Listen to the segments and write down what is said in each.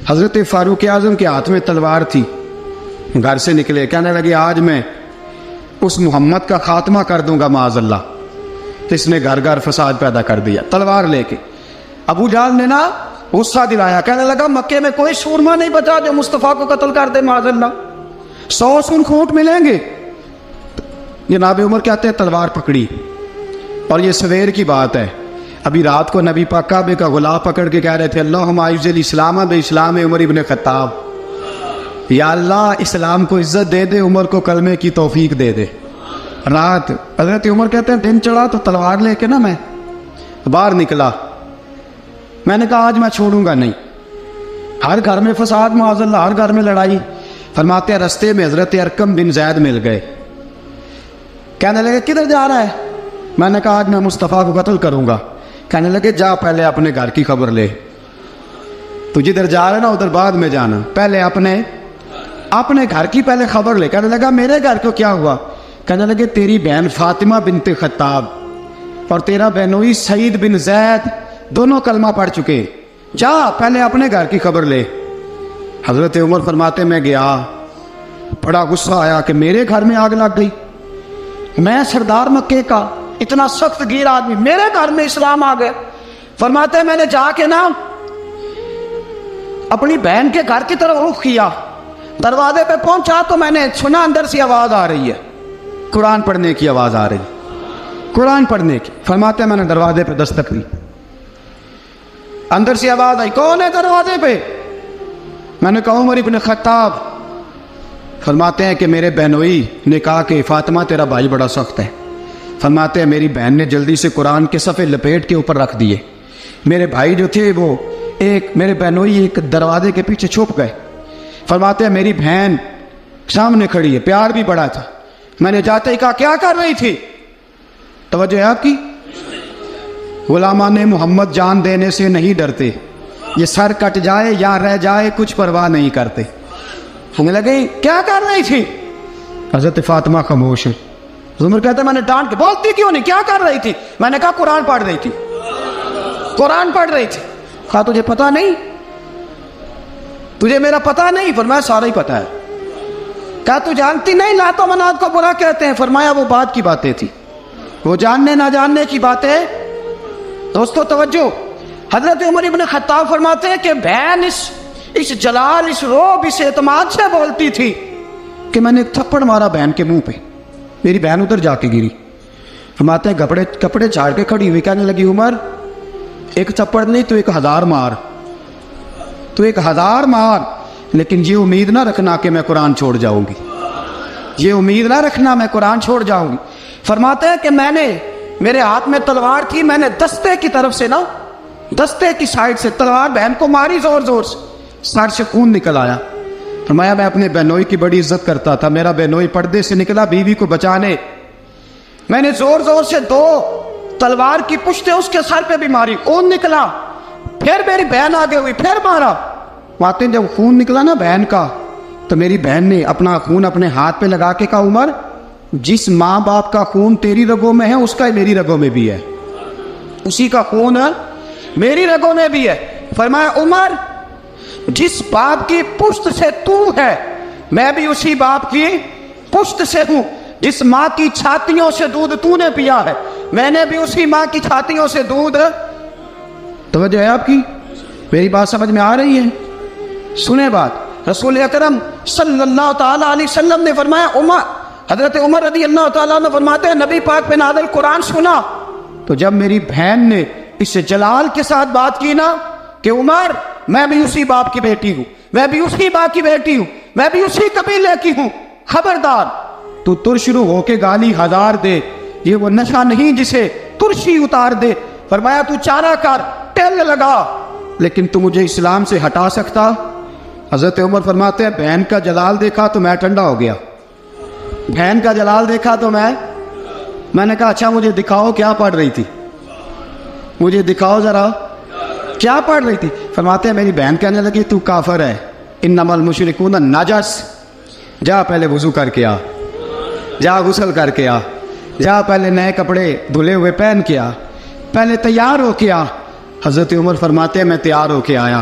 حضرت فاروق اعظم کے ہاتھ میں تلوار تھی، گھر سے نکلے، کہنے لگے آج میں اس محمد کا خاتمہ کر دوں گا معاذ اللہ، اس نے گھر گھر فساد پیدا کر دیا تلوار لے کے۔ ابو جہل نے نا غصہ دلایا، کہنے لگا مکے میں کوئی سورما نہیں بچا جو مصطفیٰ کو قتل کر دے معاذ اللہ، 100 سن کھوٹ ملیں گے۔ جناب عمر کہتے ہیں تلوار پکڑی، اور یہ سویر کی بات ہے، ابھی رات کو نبی پاک کعبے کا غلاف پکڑ کے کہہ رہے تھے اللہم اعز الاسلام باسلام عمر ابن خطاب، یا اللہ اسلام کو عزت دے دے، عمر کو کلمے کی توفیق دے دے۔ رات حضرت عمر کہتے ہیں دن چڑھا تو تلوار لے کے نا میں باہر نکلا، میں نے کہا آج میں چھوڑوں گا نہیں، ہر گھر میں فساد معاذ اللہ، ہر گھر میں لڑائی۔ فرماتے ہیں رستے میں حضرت ارقم بن زید مل گئے، کہنے لگے کدھر جا رہا ہے؟ میں نے کہا آج میں مصطفیٰ کو قتل کروں گا۔ کہنے لگے جا پہلے اپنے گھر کی خبر لے، تو جدھر جا رہے نا ادھر بعد میں جانا، پہلے اپنے گھر کی پہلے خبر لے۔ کہنے لگا میرے گھر کو کیا ہوا؟ کہنے لگے تیری بہن فاطمہ بنت خطاب اور تیرا بہنوئی سعید بن زید دونوں کلمہ پڑھ چکے، جا پہلے اپنے گھر کی خبر لے۔ حضرت عمر فرماتے میں گیا، بڑا غصہ آیا کہ میرے گھر میں آگ لگ گئی، میں سردار مکے کا اتنا سخت گیر آدمی، میرے گھر میں اسلام آ گیا۔ فرماتے ہیں میں نے جا کے نا اپنی بہن کے گھر کی طرف رخ کیا، دروازے پہ پہنچا تو میں نے سنا اندر سے آواز آ رہی ہے، قرآن پڑھنے کی آواز آ رہی، قرآن پڑھنے کی۔ فرماتے ہیں میں نے دروازے پہ دستک دی، اندر سے آواز آئی کون ہے دروازے پہ؟ میں نے کہا عمر ابن خطاب۔ فرماتے ہیں کہ میرے بہنوئی نے کہا کہ فاطمہ تیرا بھائی بڑا سخت ہے۔ فرماتے ہیں میری بہن نے جلدی سے قرآن کے صفحے لپیٹ کے اوپر رکھ دیے، میرے بھائی جو تھے وہ میرے بہنوئی ایک دروازے کے پیچھے چھپ گئے۔ فرماتے ہیں میری بہن سامنے کھڑی ہے، پیار بھی بڑا تھا، میں نے جاتے ہی کہا کیا کر رہی تھی؟ توجہ ہے آپ کی؟ غلامان محمد جان دینے سے نہیں ڈرتے، یہ سر کٹ جائے یا رہ جائے کچھ پرواہ نہیں کرتے۔ ہمیں لگے کیا کر رہی تھی؟ حضرت فاطمہ خاموش ہے۔ عمر کہتے ہیں میں نے ڈانٹ کے بولتی کیوں نہیں، کیا کر رہی تھی؟ میں نے کہا قرآن پڑھ رہی تھی، قرآن پڑھ رہی تھی۔ کہا تجھے پتا نہیں، تجھے میرا پتا نہیں؟ فرمایا سارا ہی پتا ہے۔ کہا تو جانتی نہیں لات و منات کو برا کہتے ہیں؟ فرمایا وہ بات کی باتیں تھی، وہ جاننے نہ جاننے کی باتیں۔ دوستو توجہ، حضرت عمر ابن خطاب فرماتے ہیں کہ بہن اس جلال، اس روب، اس اعتماد سے بولتی تھی کہ میں نے ایک تھپڑ مارا بہن کے منہ پہ، میری بہن ادھر جا کے گری۔ فرماتے ہیں کپڑے جھاڑ کے کھڑی ہوئی، کہنے لگی عمر ایک تھپڑ نہیں تو 1000 مار، تو 1000 مار، لیکن یہ امید نہ رکھنا کہ میں قرآن چھوڑ جاؤں گی، یہ امید نہ رکھنا میں قرآن چھوڑ جاؤں گی۔ فرماتے ہیں کہ میرے ہاتھ میں تلوار تھی، میں نے دستے کی طرف سے نا، دستے کی سائڈ سے تلوار بہن کو ماری زور زور سے، سر سے خون نکل آیا۔ فرمایا میں اپنے بہنوئی کی بڑی عزت کرتا تھا، میرا بہنوئی پردے سے نکلا بیوی کو بچانے، میں نے زور زور سے 2 تلوار کی پشتیں اس کے سر پہ بھی ماری، خون نکلا، پھر میری بہن آگے ہوئی، پھر مارا۔ واقعی جب خون نکلا نا بہن کا، تو میری بہن نے اپنا خون اپنے ہاتھ پہ لگا کے کہا عمر جس ماں باپ کا خون تیری رگوں میں ہے اس کا میری رگوں میں بھی ہے، اسی کا خون میری رگوں میں بھی ہے۔ فرمایا عمر جس باپ کی پشت سے تو ہے میں بھی اسی باپ کی پشت سے ہوں، جس ماں کی چھاتیوں سے دودھ تو نے پیا ہے میں نے بھی اسی ماں کی چھاتیوں سے دودھ۔ توجہ ہے آپ کی؟ میری بات سمجھ میں آ رہی ہے؟ سنیں بات، رسول اکرم صلی اللہ تعالیٰ علیہ وسلم نے فرمایا، حضرت عمر رضی اللہ تعالیٰ عنہ فرماتے ہیں نبی پاک پہ نازل قرآن سنا تو جب میری بہن نے اس جلال کے ساتھ بات کی نا کہ عمر میں بھی اسی باپ کی بیٹی ہوں، میں بھی اسی ماں کی بیٹی ہوں، میں بھی اسی قبیلے کی ہوں، خبردار تو ترشرو ہو کے گالی 1000 دے، یہ وہ نشہ نہیں جسے ترشی اتار دے۔ فرمایا تو چارہ کر، ٹیل لگا، لیکن تو مجھے اسلام سے ہٹا سکتا؟ حضرت عمر فرماتے ہیں بہن کا جلال دیکھا تو میں ٹھنڈا ہو گیا، بہن کا جلال دیکھا تو میں نے کہا اچھا مجھے دکھاؤ کیا پڑھ رہی تھی، مجھے دکھاؤ ذرا کیا پڑھ رہی تھی۔ فرماتے ہیں میری بہن کہنے لگی تو کافر ہے، انما المشرکون نجس، جا پہلے وضو کر کے آ، جا غسل کر کے آ، جا پہلے نئے کپڑے دھلے ہوئے پہن کے آ، پہلے تیار ہو کے آ۔ حضرت عمر فرماتے ہیں میں تیار ہو کے آیا،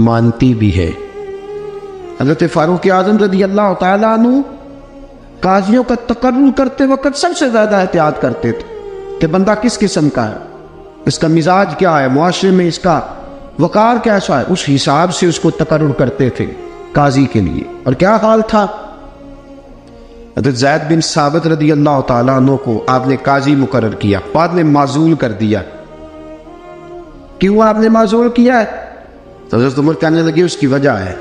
مانتی بھی ہے۔ حضرت فاروق اعظم رضی اللہ تعالیٰ عنہ قاضیوں کا تقرر کرتے وقت سب سے زیادہ احتیاط کرتے تھے کہ بندہ کس قسم کا ہے، اس کا مزاج کیا ہے، معاشرے میں اس کا وقار کیسا ہے، اس حساب سے اس کو تقرر کرتے تھے قاضی کے لیے۔ اور کیا حال تھا، حضرت زید بن ثابت رضی اللہ تعالیٰ عنہ کو آپ نے قاضی مقرر کیا، بعد میں معزول کر دیا۔ کیوں آپ نے معزول کیا ہے؟ تو حضرت عمر کہنے لگے اس کی وجہ ہے،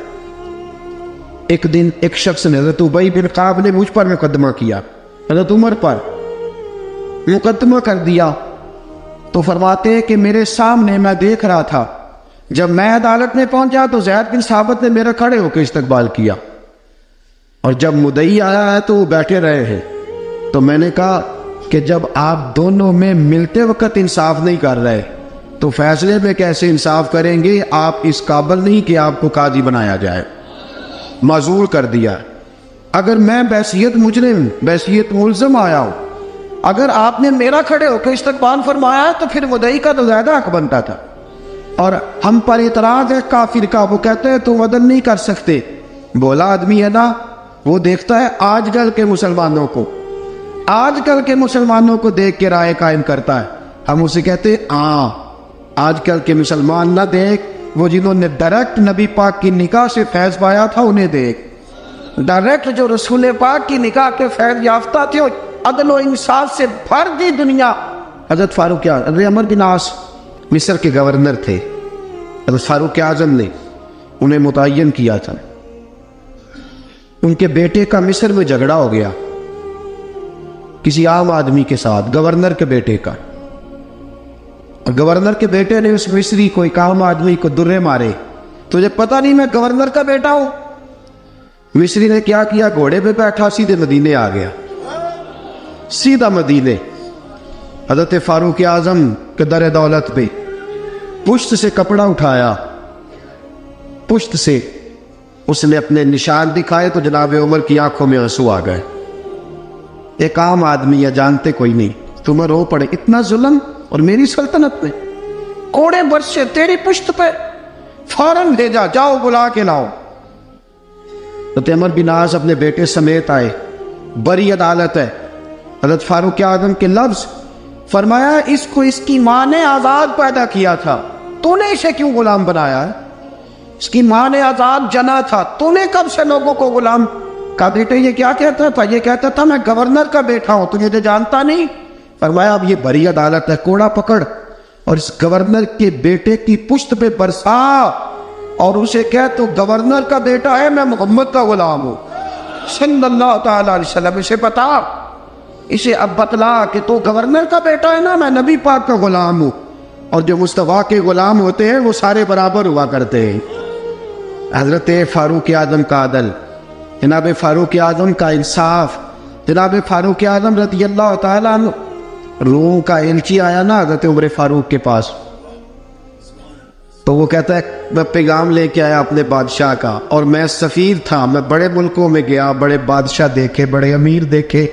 ایک دن ایک شخص نے، حضرت ابی بن کعب نے مجھ پر مقدمہ کیا، حضرت عمر پر مقدمہ کر دیا، تو فرماتے ہیں کہ میرے سامنے میں دیکھ رہا تھا، جب میں عدالت میں پہنچا تو زید بن ثابت نے میرا کھڑے ہو کے استقبال کیا، اور جب مدعی آیا ہے تو وہ بیٹھے رہے ہیں۔ تو میں نے کہا کہ جب آپ دونوں میں ملتے وقت انصاف نہیں کر رہے تو فیصلے میں کیسے انصاف کریں گے، آپ اس قابل نہیں کہ آپ کو قاضی بنایا جائے، معزول کر دیا۔ اگر میں بحیثیت مجرم، بحیثیت ملزم آیا ہوں، اگر آپ نے میرا کھڑے ہو کے استقبال فرمایا تو پھر مدعی کا تو زیادہ حق بنتا تھا، اور ہم پر اعتراض ہے کافر کا، وہ کہتے ہیں تم عدل نہیں کر سکتے۔ بولا آدمی ہے نا، وہ دیکھتا ہے آج کل کے مسلمانوں کو، آج کل کے مسلمانوں کو دیکھ کے رائے قائم کرتا ہے۔ ہم اسے کہتے ہیں ہاں آج کل کے مسلمان نہ دیکھ، وہ جنہوں نے ڈائریکٹ نبی پاک کی نکاح سے فیض پایا تھا انہیں دیکھ، ڈائریکٹ جو رسول پاک کی نکاح کے فیض یافتہ تھے، عدل و انصاف سے بھر دی دنیا۔ حضرت فاروق اعظم، حضرت عمرو بن عاص مصر کے گورنر تھے، حضرت فاروق اعظم نے انہیں متعین کیا تھا۔ ان کے بیٹے کا مصر میں جھگڑا ہو گیا کسی عام آدمی کے ساتھ، گورنر کے بیٹے کا، اور گورنر کے بیٹے نے اس مصری کو، ایک عام آدمی کو درے مارے، تجھے پتہ نہیں میں گورنر کا بیٹا ہوں؟ مصری نے کیا کیا، گھوڑے پہ بیٹھا سیدھے مدینے آ گیا، سیدھا مدینے۔ حضرت فاروق اعظم کے در دولت پہ پشت سے کپڑا اٹھایا، پشت سے اس نے اپنے نشان دکھائے تو جناب عمر کی آنکھوں میں آنسو آ گئے۔ ایک عام آدمی ہے، جانتے کوئی نہیں، تمہیں رو پڑے، اتنا ظلم، اور میری سلطنت میں کوڑے برسے تیری پشت پہ، فوراً بھیجا، جاؤ بلا کے لاؤ۔ حضرت عمر بن عاص اپنے بیٹے سمیت آئے، بڑی عدالت ہے، حضرت فاروق اعظم کے لفظ، فرمایا اس کو اس کی ماں نے آزاد پیدا کیا تھا، تو نے اسے کیوں غلام بنایا ہے؟ اس کی ماں نے آزاد جنا تھا، تو نے کب سے لوگوں کو غلام؟ کہا بیٹے یہ کیا کہتا تھا؟ یہ کہتا تھا میں گورنر کا بیٹا ہوں، تجھے جانتا نہیں؟ فرمایا اب یہ بڑی عدالت ہے، کوڑا پکڑ اور اس گورنر کے بیٹے کی پشت پہ برسا، اور اسے کہہ تو گورنر کا بیٹا ہے، میں محمد کا غلام ہوں صلی اللہ تعالیٰ علیہ وسلم، اسے بتا، اسے اب بتلا کہ تو گورنر کا بیٹا ہے نا، میں نبی پاک کا غلام ہوں، اور جو مصطفیٰ کے غلام ہوتے ہیں وہ سارے برابر ہوا کرتے ہیں۔ حضرت فاروق اعظم کا عدل، جناب فاروق اعظم کا انصاف، جناب فاروق اعظم رضی اللہ تعالیٰ عنہ، روم کا ایلچی آیا نا حضرت عمر فاروق کے پاس، تو وہ کہتا ہے میں پیغام لے کے آیا اپنے بادشاہ کا، اور میں سفیر تھا، میں بڑے ملکوں میں گیا، بڑے بادشاہ دیکھے، بڑے امیر دیکھے۔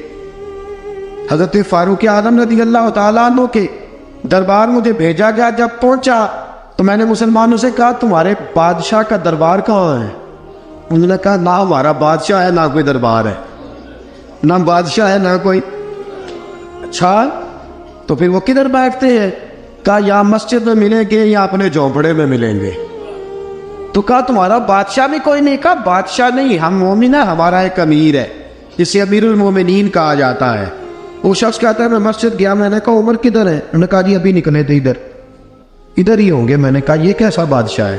حضرت فاروق اعظم رضی اللہ تعالیٰ عنہ کے دربار مجھے بھیجا گیا، جب پہنچا تو میں نے مسلمانوں سے کہا تمہارے بادشاہ کا دربار کہاں ہے؟ انہوں نے کہا نہ ہمارا بادشاہ ہے نہ کوئی دربار ہے، نہ بادشاہ ہے نہ کوئی۔ اچھا تو پھر وہ کدھر بیٹھتے ہیں؟ کہا یا مسجد میں ملیں گے یا اپنے جھونپڑے میں ملیں گے۔ تو کہا تمہارا بادشاہ بھی کوئی نہیں؟ کہا بادشاہ نہیں، ہم مومن ہیں، ہمارا ایک امیر ہے جسے امیر المومنین کہا جاتا ہے۔ وہ شخص کہتا ہے میں مسجد گیا، میں نے کہا عمر کدھر ہے؟ انہوں نے کہا جی ابھی نکلے تھے ادھر ہی ہوں گے۔ میں نے کہا یہ کیسا بادشاہ ہے؟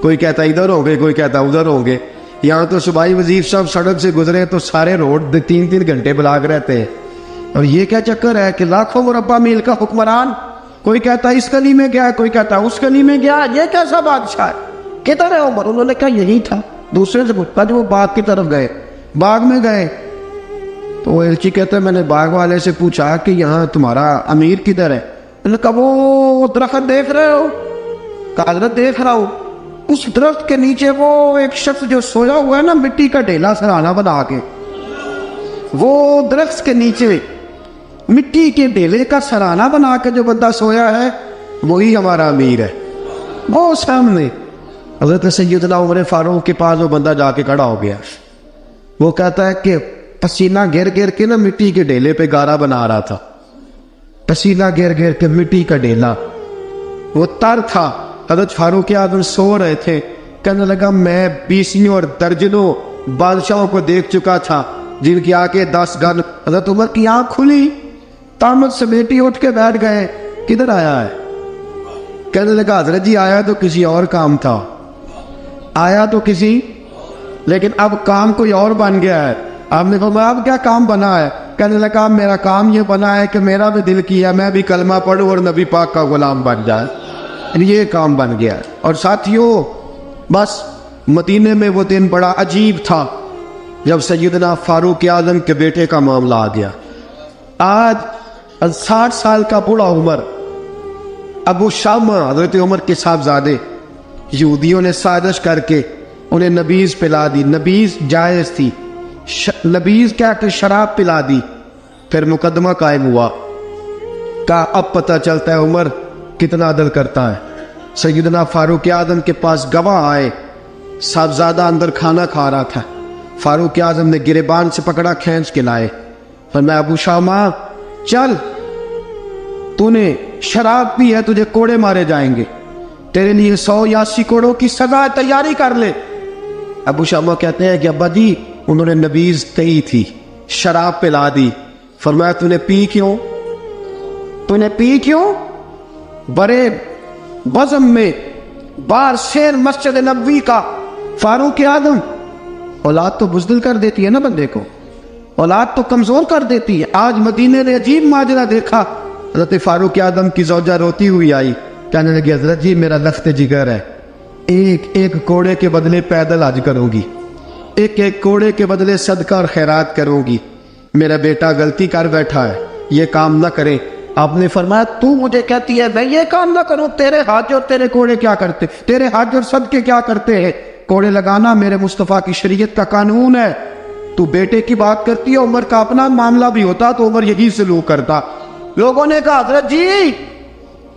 کوئی کہتا ادھر ہوں گے، کوئی کہتا ادھر ہوں گے۔ یہاں تو صوبائی وزیر صاحب سڑک سے گزرے تو سارے روڈ 3 گھنٹے بلاک رہتے ہیں، اور یہ کیا چکر ہے کہ لاکھوں مربع میل کا حکمران، کوئی کہتا اس گلی میں گیا، کوئی کہتا اس گلی میں گیا، یہ کیسا بادشاہ ہے؟ کدھر ہے عمر؟ انہوں نے کہا یہی تھا۔ دوسرے سے پوچھتا جو وہ باغ کی طرف گئے، باغ میں گئے تو وہ ایلچی کہتا ہے میں نے باغ والے سے پوچھا کہ یہاں تمہارا امیر کدھر ہے؟ انہوں نے کہا وہ درخت دیکھ رہے ہو؟ کہا حضرت دیکھ رہا ہوں۔ اس درخت کے نیچے وہ ایک شخص جو سویا ہوا ہے نا، مٹی کا ڈھیلا سرہانہ بنا کے، وہ درخت کے نیچے مٹی کے ڈھیلے کا سرہانہ بنا کے جو بندہ سویا ہے وہی ہمارا امیر ہے، وہ سامنے۔ حضرت سیدنا عمر فاروق کے پاس وہ بندہ جا کے کھڑا ہو گیا. وہ کہتا ہے کہ پسینہ گر گر کے نا مٹی کے ڈھیلے پہ گارا بنا رہا تھا. پسینہ گر گر کے مٹی کا ڈھیلا, وہ تر تھا. حضرت فاروق اعظم سو رہے تھے. کہنے لگا میں 20 اور درجنوں بادشاہوں کو دیکھ چکا تھا جن کی آنکھیں 10 گن. حضرت عمر کی آنکھ کھلی, طامت سے بیٹی اٹھ کے بیٹھ گئے, کدھر آیا ہے؟ کہنے لگا حضرت جی آیا تو کسی اور کام تھا, آیا تو کسی, لیکن اب کام کوئی اور بن گیا ہے. آپ نے فرمایا اب کیا کام بنا ہے؟ کہنے لگا میرا کام یہ بنا ہے کہ میرا بھی دل کیا میں بھی کلمہ پڑھوں اور نبی پاک کا غلام بن جائے. یہ کام بن گیا. اور ساتھیوں بس مدینے میں وہ دن بڑا عجیب تھا جب سیدنا فاروق اعظم کے بیٹے کا معاملہ آ گیا. آج 60 سال کا بوڑھا عمر ابو شامہ حضرت عمر کے صاحبزادے, یہودیوں نے سازش کر کے انہیں نبیذ پلا دی. نبیذ جائز تھی, نبیذ کیا کہ شراب پلا دی. پھر مقدمہ قائم ہوا. کہا اب پتہ چلتا ہے عمر کتنا عدل کرتا ہے. سیدنا فاروق اعظم کے پاس گواہ آئے, صاحبزادہ اندر کھانا کھا رہا تھا. فاروق اعظم نے گریبان سے پکڑا, کھینچ کے لائے. فرمایا ابو شامہ چل, تو نے شراب پی ہے, تجھے کوڑے مارے جائیں گے, تیرے لیے 100 یا 80 کوڑوں کی سزا تیاری کر لے. ابو شامہ کہتے ہیں کہ ابا جی انہوں نے نبیذ کہی تھی, شراب پلا دی. فرمایا تو نے پی کیوں؟ تو نے پی کیوں؟ بڑے بزم میں بار شیر مسجد نبوی کا فاروق اعظم. اولاد تو بزدل کر دیتی ہے نا بندے کو, اولاد تو کمزور کر دیتی ہے. آج مدینے نے عجیب ماجرا دیکھا. حضرت فاروق اعظم کی زوجہ روتی ہوئی آئی, کہنے لگی حضرت جی میرا لخت جگر ہے, ایک کوڑے کے بدلے پیدل حج کروں گی, ایک کوڑے کے بدلے صدقہ اور خیرات کروں گی. میرا بیٹا غلطی کر بیٹھا ہے, یہ کام نہ کرے. آپ نے فرمایا تو مجھے کہتی ہے میں یہ کام نہ کروں؟ تیرے حج اور تیرے کوڑے کیا کرتے, تیرے حج اور صدقے کیا کرتے ہیں؟ کوڑے لگانا میرے مصطفیٰ کی شریعت کا قانون ہے. تو بیٹے کی بات کرتی ہے, عمر کا اپنا معاملہ بھی ہوتا تو عمر یہی سلوک کرتا. لوگوں نے کہا حضرت جی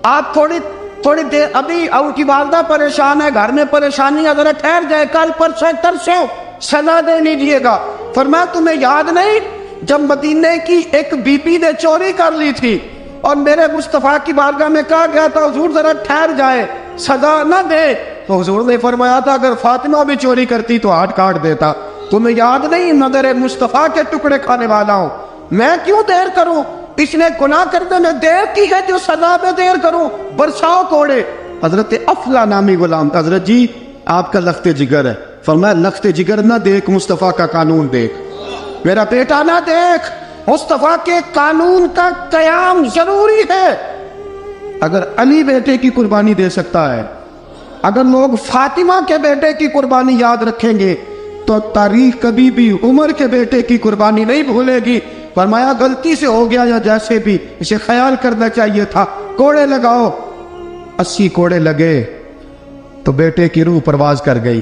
آپ تھوڑی دیر, ابھی ان کی والدہ پریشان ہے, گھر میں پریشانی ہے, ذرا ٹھہر جائے, کل پرسوں ترسوں سزا دے لیجیے گا. فرمایا تمہیں یاد نہیں جب مدینے کی ایک بی بی نے چوری کر لی تھی اور میرے مصطفیٰ کی بارگاہ میں کہا گیا تھا حضور ذرا ٹھہر جائے, سزا نہ دے, تو حضور نے فرمایا تھا اگر فاطمہ بھی چوری کرتی تو ہاتھ کاٹ دیتا. تمہیں یاد نہیں میں تیرے مصطفیٰ کے ٹکڑے کھانے والا ہوں, میں کیوں دیر کروں؟ اس نے گناہ کرنے میں دیر کی ہے جو سزا میں دیر کروں, برساؤ کوڑے. حضرت افلا نامی غلام, حضرت جی آپ کا لخت جگر ہے. فرمایا لخت جگر نہ دیکھ, مصطفیٰ کا قانون دیکھ. میرا بیٹا نہ دیکھ, مصطفیٰ کے قانون کا قیام ضروری ہے. اگر علی بیٹے کی قربانی دے سکتا ہے, اگر لوگ فاطمہ کے بیٹے کی قربانی یاد رکھیں گے تو تاریخ کبھی بھی عمر کے بیٹے کی قربانی نہیں بھولے گی. فرمایا غلطی سے ہو گیا یا جیسے بھی, اسے خیال کرنا چاہیے تھا. کوڑے لگاؤ. 80 کوڑے لگے تو بیٹے کی روح پرواز کر گئی.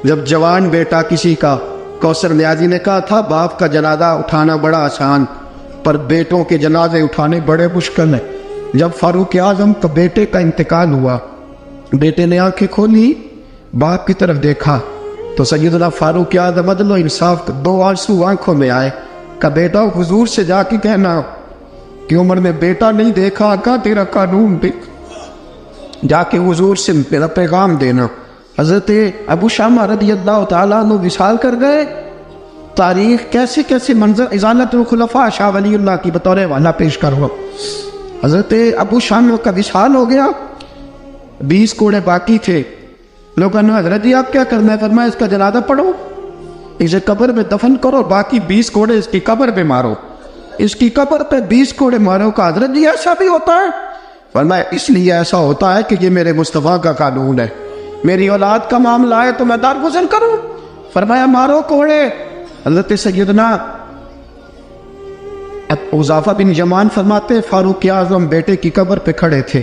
جب جوان بیٹا کسی کا, کوثر نیازی نے کہا تھا باپ کا جنازہ اٹھانا بڑا آسان پر بیٹوں کے جنازے اٹھانے بڑے مشکل ہیں. جب فاروق اعظم کا بیٹے کا انتقال ہوا, بیٹے نے آنکھیں کھولی, باپ کی طرف دیکھا تو سیدنا فاروق اعظم عدل و انصاف 2 آنسو آنکھوں میں آئے. کہ بیٹا حضور سے جا کے کہنا کہ عمر نے بیٹا نہیں دیکھا, آقا تیرا قانون دیکھ, جا کے حضور سے میرا پیغام دینا. حضرت ابو شامہ رضی اللہ تعالیٰ عنہ وصال کر گئے. تاریخ کیسے کیسے منظر ازالت الخلفاء شاہ ولی اللہ کی بطور والا پیش کرو. حضرت ابو شامہ کا وصال ہو گیا, 20 کوڑے باقی تھے. لوگوں نے حضرت جی آپ کیا کرنا ہے؟ فرمایا اس کا جنازہ پڑھو, اسے قبر میں دفن کرو, باقی 20 کوڑے اس کی قبر پہ مارو, اس کی قبر پہ 20 کوڑے مارو. کا حضرت جی ایسا بھی ہوتا ہے؟ فرمایا اس لیے ایسا ہوتا ہے کہ یہ میرے مصطفیٰ کا قانون ہے, میری اولاد کا معاملہ ہے تو میں درگزر کروں. فرمایا مارو کوڑے. حضرت سیدنا حذیفہ بن یمان فرماتے فاروق اعظم بیٹے کی قبر پہ کھڑے تھے,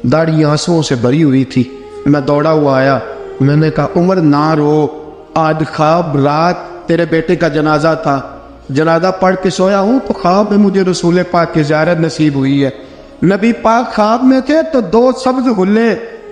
داڑھی آنسوؤں سے بھری ہوئی تھی. میں دوڑا ہوا آیا, میں نے کہا عمر نہ رو, آج خواب رات تیرے بیٹے کا جنازہ تھا, جنازہ پڑھ کے سویا ہوں تو خواب میں مجھے رسول پاک کی زیارت نصیب ہوئی ہے. نبی پاک خواب میں تھے تو 2 سبز غلے